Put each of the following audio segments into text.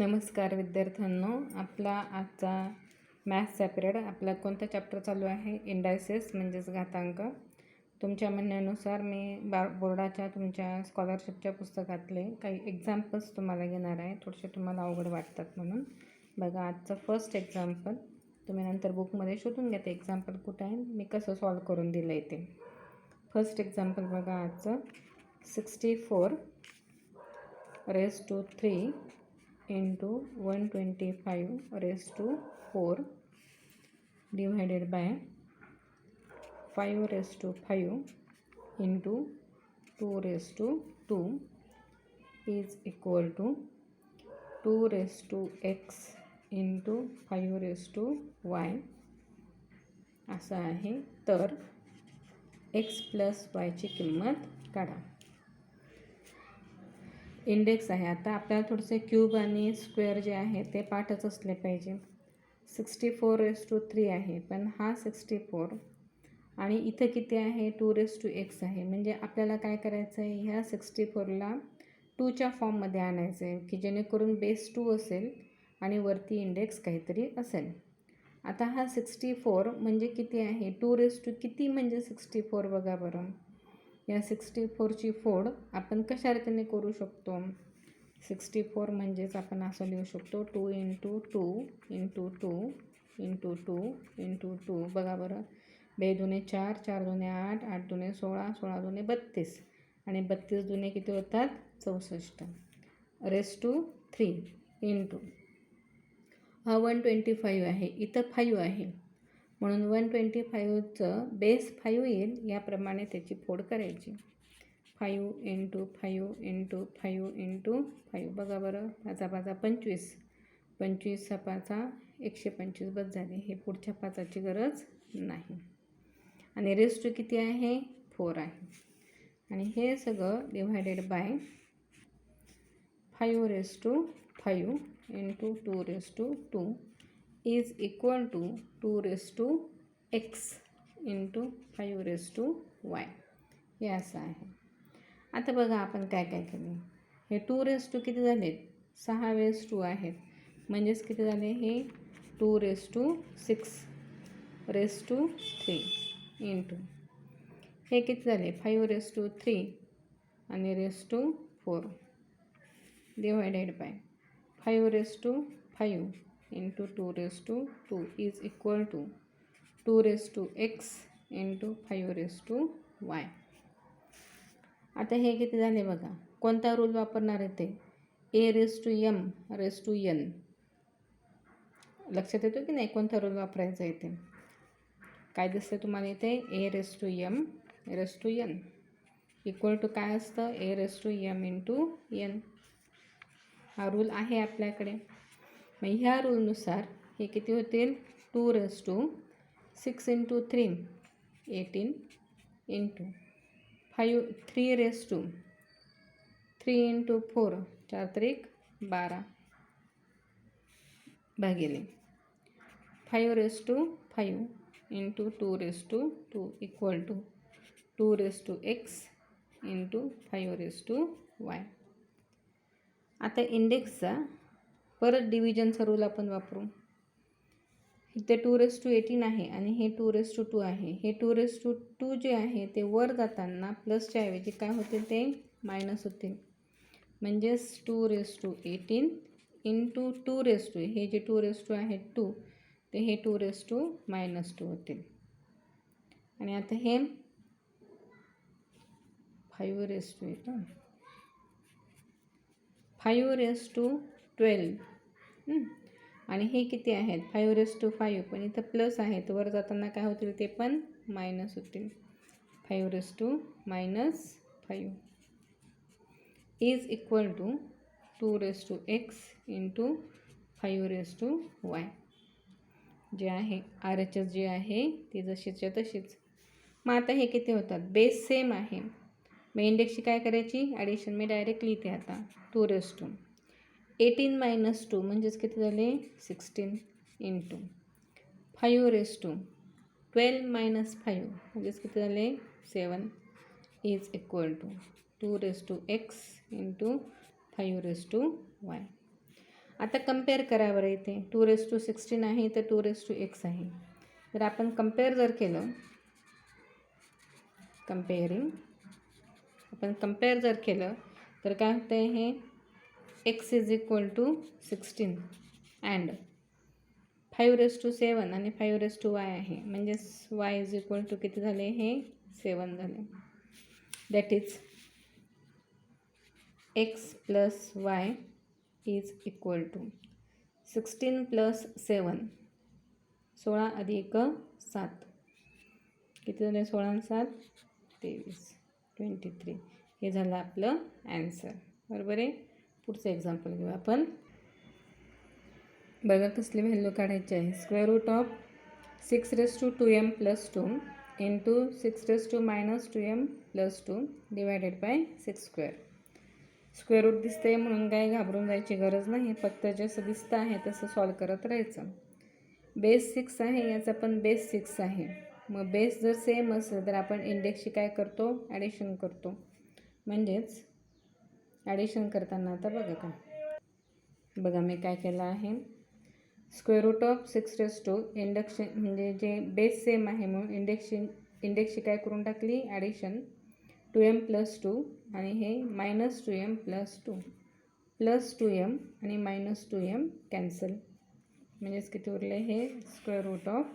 नमस्कार विद्यार्थ्यांनो, आपला आजचा मॅथ्सचा पिरियड. आपला कोणता चॅप्टर चालू आहे? इंडायसेस म्हणजेच घातांक. तुमच्या म्हणण्यानुसार मी बोर्डाच्या तुमच्या स्कॉलरशिपच्या पुस्तकातले काही एक्झाम्पल्स तुम्हाला घेणार आहे. थोडेसे तुम्हाला अवघड वाटतात म्हणून. बघा, आजचं फर्स्ट एक्झाम्पल तुम्ही नंतर बुकमध्ये शोधून घ्या ते एक्झाम्पल कुठं आहे, मी कसं सॉल्व करून दिलं आहे ते. फर्स्ट एक्झाम्पल बघा आजचं. 64 raised to 3 into 125 raised to 4 divided by 5 raised to 5 into 2 raised to 2 is equal to 2 raised to x into 5 raised to y असं आहे. तर x प्लस वायची किंमत काढा. इंडेक्स आहे. आता आपल्याला थोडेसे क्यूब आणि स्क्वेअर जे आहे ते पाठच असले पाहिजे. 64 raised to 3 आहे, पण हा 64 आणि इथं किती आहे? 2 raised to x आहे. म्हणजे आपल्याला काय करायचं आहे? ह्या 64ला 2च्या फॉर्ममध्ये आणायचं आहे, की जेणेकरून बेस 2 असेल आणि वरती इंडेक्स काहीतरी असेल. आता हा 64 म्हणजे किती आहे? 2 raised to किती म्हणजे 64 बघा बरं. या 64ची फोड आपण कशा रीतीने करू शकतो? 64 म्हणजेच आपण असं लिहू शकतो 2 into 2 into 2 into 2 into 2. बघा बरं, 2 दुने 4, 4 दुने 8, 8 दुने 16, 16 दुने 32 आणि 32 दुने किती होतात? 64 raised to 3 into हा 125 आहे, इथं 5 आहे म्हणून 125चं बेस 5 येईल, याप्रमाणे त्याची फोड करायची. 5 into 5 into 5 into 5. बघा बरं, 5 5 25, 25 5 125 बस झाले. हे पुढच्या 5ची गरज नाही. आणि रेस्ट टू किती आहे? 4 आहे. आणि हे सगळं divided by 5 raised to 5 into 2 raised to 2 is equal to 2 raised to x into 5 raised to y. हे असं आहे. आता बघा आपण काय काय केलं. हे 2 raised to किती झालेत? 6 raised to आहेत. म्हणजेच किती झाले हे? 2 raised to 6 raised to 3 into हे किती झाले? 5 raised to 3 आणि raised to 4 divided by 5 raised to 5 into 2 raised to 2 is equal to 2 raised to x into 5 raised to y. आता हे किती झाले बघा. कोणता रूल वापरणार आहे ते? a raised to m raised to n. लक्षात येतो की नाही कोणता रूल वापरायचा आहे ते? काय दिसतं तुम्हाला इथे? a raised to m raised to n equal to काय असतं? a raised to m into n. हा रूल आहे आपल्याकडे. मग ह्या रूलनुसार हे किती होतील? 2 raised to 6 into 3 18 into 3 raised to 3 into 4 4 त्रिक 12 भागिले 5 raised to 5 into 2 raised to 2 equal to 2 raised to x into 5 raised to y. आता इंडेक्सचा परत डिव्हिजनचा रूल आपण वापरू. इथे 2 raised to 18 आहे आणि हे 2 raised to 2 आहे. हे 2 raised to 2 जे आहे ते वर जाताना प्लसच्या ऐवजी काय होतील? ते मायनस होतील. म्हणजेच 2 raised to 18 into 2 raised to हे जे 2 raised to आहे 2 ते हे 2 raised to -2 होतील. आणि आता हे 5 raised to 5 raised to 12 आणि हे किती आहेत? 5 raised to 5 पण इथं प्लस आहेत, वर जाताना काय होतील? ते पण मायनस होतील. 5 raised to -5 is equal to 2 raised to x into 5 raised to y. जे आहे RHS जे आहे ती जशीच्या तशीच. मग आता हे किती होतात? बेस सेम आहे. मग इंडेक्सची काय करायची? ॲडिशन मी डायरेक्ट लिहिते आता. 2 raised to 18 minus 2 म्हणजेच किती झाले? 16 into 5 raised to 12 minus 5 म्हणजेच किती झाले? 7 is equal to 2 raised to x into 5 raised to y. आता कम्पेअर करा बरं. इथे 216 आहे तर 2x आहे. तर आपण कम्पेअर जर केलं, आपण कम्पेअर जर केलं तर काय होतं आहे, हे x is equal to 16 and 5⁻7 आणि 5⁻y आहे. म्हणजेच y इज इक्वल टू किती झाले, हे 7 झाले. That is x plus y is equal to 16 plus 7, 16 अधिक 7 किती झाले, 16 आणि 7 23, 23. हे झालं आपलं ॲन्सर. बरोबर आहे. पुढचं एक्झाम्पल घेऊ आपण. बघा कसली व्हॅल्यू काढायची आहे. Square root of 6⁻² plus 2 into 6⁻² plus 2 divided by 6². Square root दिसते म्हणून काय घाबरून जायची गरज नाही. फक्त जसं दिसतं आहे तसं सॉल्व करत राहायचं. बेस 6 आहे, याचा पण बेस 6 आहे. मग बेस जर सेम असेल तर आपण इंडेक्सशी काय करतो, ॲडिशन करतो. म्हणजेच ॲडिशन करताना आता बघा मी काय केलं आहे. स्क्वेअर रूट ऑफ 6 इंडक्शन म्हणजे जे बेस सेम आहे म्हणून इंडेक्सशी काय करून टाकली, ॲडिशन. 2m प्लस 2 आणि हे -2m प्लस 2 प्लस 2m आणि -2m कॅन्सल. म्हणजेच किती उरले, हे square root of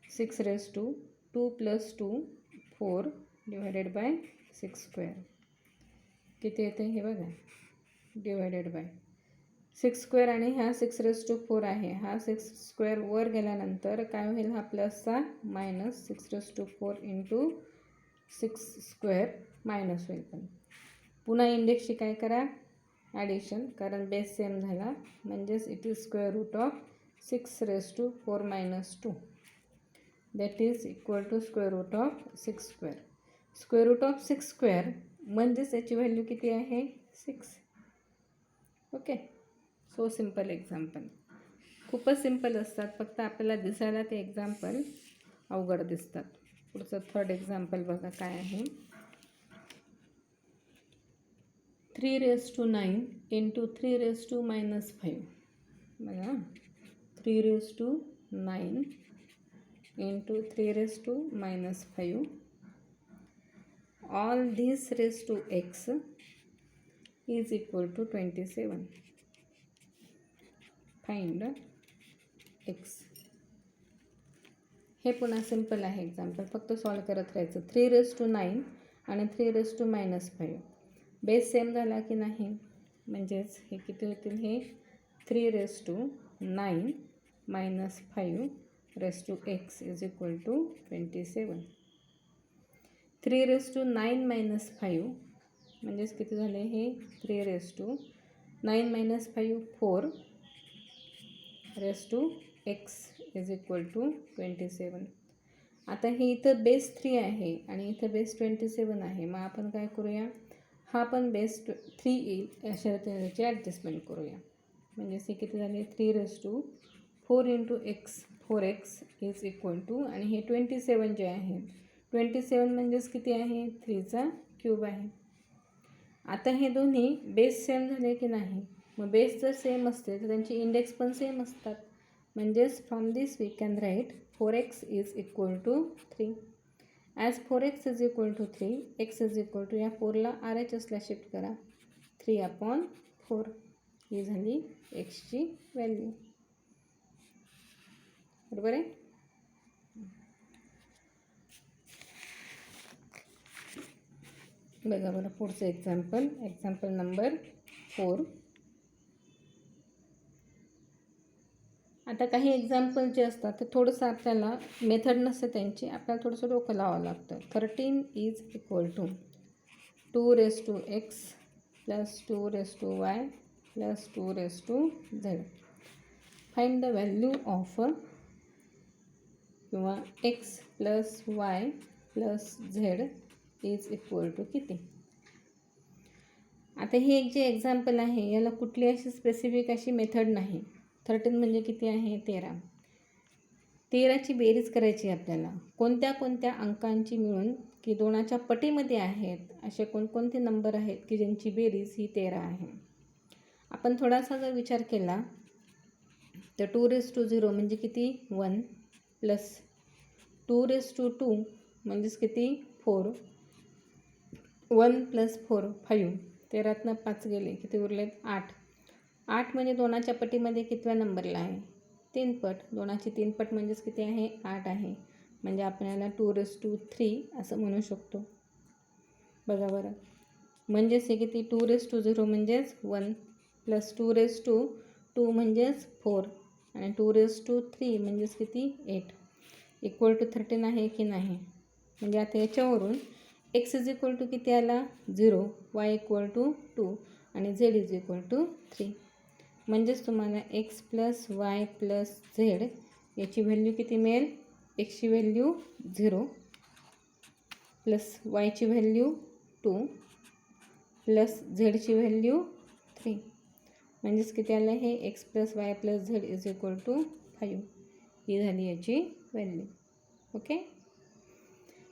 6⁻² plus 2 4 divided by 6² किती येते हे बघा, डिवायडेड बाय 6² आणि हा 6⁻4 आहे. हा 6² वर गेल्यानंतर काय होईल, हा प्लसचा मायनस 6⁻4 इंटू 6² मायनस होईल. पण पुन्हा इंडेक्सशी काय करा, ॲडिशन, कारण बेस सेम झाला. म्हणजेच it is square root of 6⁻4 - 2 that is equal to square root of 6². Square root of 6² म्हणजेच याची व्हॅल्यू किती आहे, 6. ओके. So simple example. खूपच सिम्पल असतात, फक्त आपल्याला दिसायला ते एक्झाम्पल अवघड दिसतात. पुढचं थर्ड एक्झाम्पल बघा काय आहे. 3⁹ इंटू 3⁻⁻5. बघा 3⁹ into 3⁻⁻5 all this raise to x is equal to 27. Find x. हे पुन्हा सिम्पल आहे एक्झाम्पल, फक्त सॉल्व करत राहायचं. 3⁻⁹ आणि 3⁻⁻5 बेस सेम झाला की नाही, म्हणजेच हे किती होतील, हे 3⁻⁹ - 5 इज इक्वल टू 27. 3⁻⁹ - 5 म्हणजेच किती झाले, हे 3⁻⁹ - 5 4⁻x इज इक्वल टू 27. आता हे इथं बेस 3 आहे आणि इथं बेस 27 आहे. मग आपण काय करूया, हा पण बेस 3 येईल अशा त्याची ॲडजस्टमेंट करूया. म्हणजेच हे किती झाले, 3⁻4 into x 4x is equal to, आणि हे 27 जे आहे 27 म्हणजेच किती आहे, 3चा क्यूब आहे. आता हे दोन्ही बेस सेम झाले की नाही, मग बेस जर सेम असते तर त्यांची इंडेक्स पण सेम असतात. म्हणजेच from this we can write 4x is equal to 3. As 4x is equal to 3, x is equal to, या 4ला RHSला शिफ्ट करा, 3/4 ही झाली एक्सची व्हॅल्यू. बरोबर आहे. बघा बरं पुढचं एक्झाम्पल नंबर 4. आता काही एक्झाम्पल जे असतात ते थोडंसं आपल्याला मेथड नसते त्यांची, आपल्याला थोडंसं डोकं लावावं लागतं. 13 is equal to 2⁻x plus 2⁻y plus 2⁻z. Find the value of किंवा x plus y plus z is equal to किती. आता हे एक जे एक्झाम्पल आहे याला कुठली अशी स्पेसिफिक अशी मेथड नाही. 13 म्हणजे किती आहे, 13. 13ची बेरीज करायची आपल्याला. कोणत्या अंकांची मिळून की दोनाच्या पटीमध्ये आहेत असे कोणकोणते नंबर आहेत की ज्यांची बेरीज ही 13 आहे. आपण थोडासा जर विचार केला तर 2⁻0 म्हणजे किती 1 प्लस 2⁻2 म्हणजेच किती 4 1 + 4 5 13तनं 5 गेले किती उरलेत 8 8 म्हणजे 2च्या पटीमध्ये कितव्या नंबरला आहे 3 पट 2ची 3 पट म्हणजेच किती आहे 8 आहे म्हणजे आपण याला 2⁻3 असं म्हणू शकतो. बघा बरं म्हणजेच हे किती 2⁻0 म्हणजेच 1 प्लस 2⁻2 म्हणजेच 4 आणि 2⁻3 म्हणजेच किती 8 = 13 आहे की नाही. म्हणजे आता याच्यावरून x किती आला 0, y = 2 आणि z = 3. म्हणजेच तुम्हाला x + y + z याची व्हॅल्यू किती मिळेल. xची व्हॅल्यू 0 प्लस yची व्हॅल्यू 2 प्लस झेडची व्हॅल्यू 3. म्हणजेच किती आलं हे x + y + z = 5 ही झाली याची व्हॅल्यू. ओके.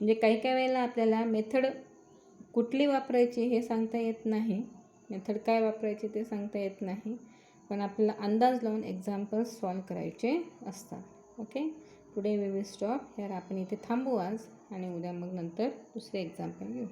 म्हणजे काही वेळेला आपल्याला मेथड कुठली वापरायची हे सांगता येत नाही. मेथड काय वापरायची ते सांगता येत नाही. पण आपल्याला अंदाज लावून एक्झाम्पल्स सॉल्व करायचे असतात. Okay. Today we will stop here. आपण इथे थांबू आज आणि उद्या मग नंतर दुसरे एक्झाम्पल घेऊ.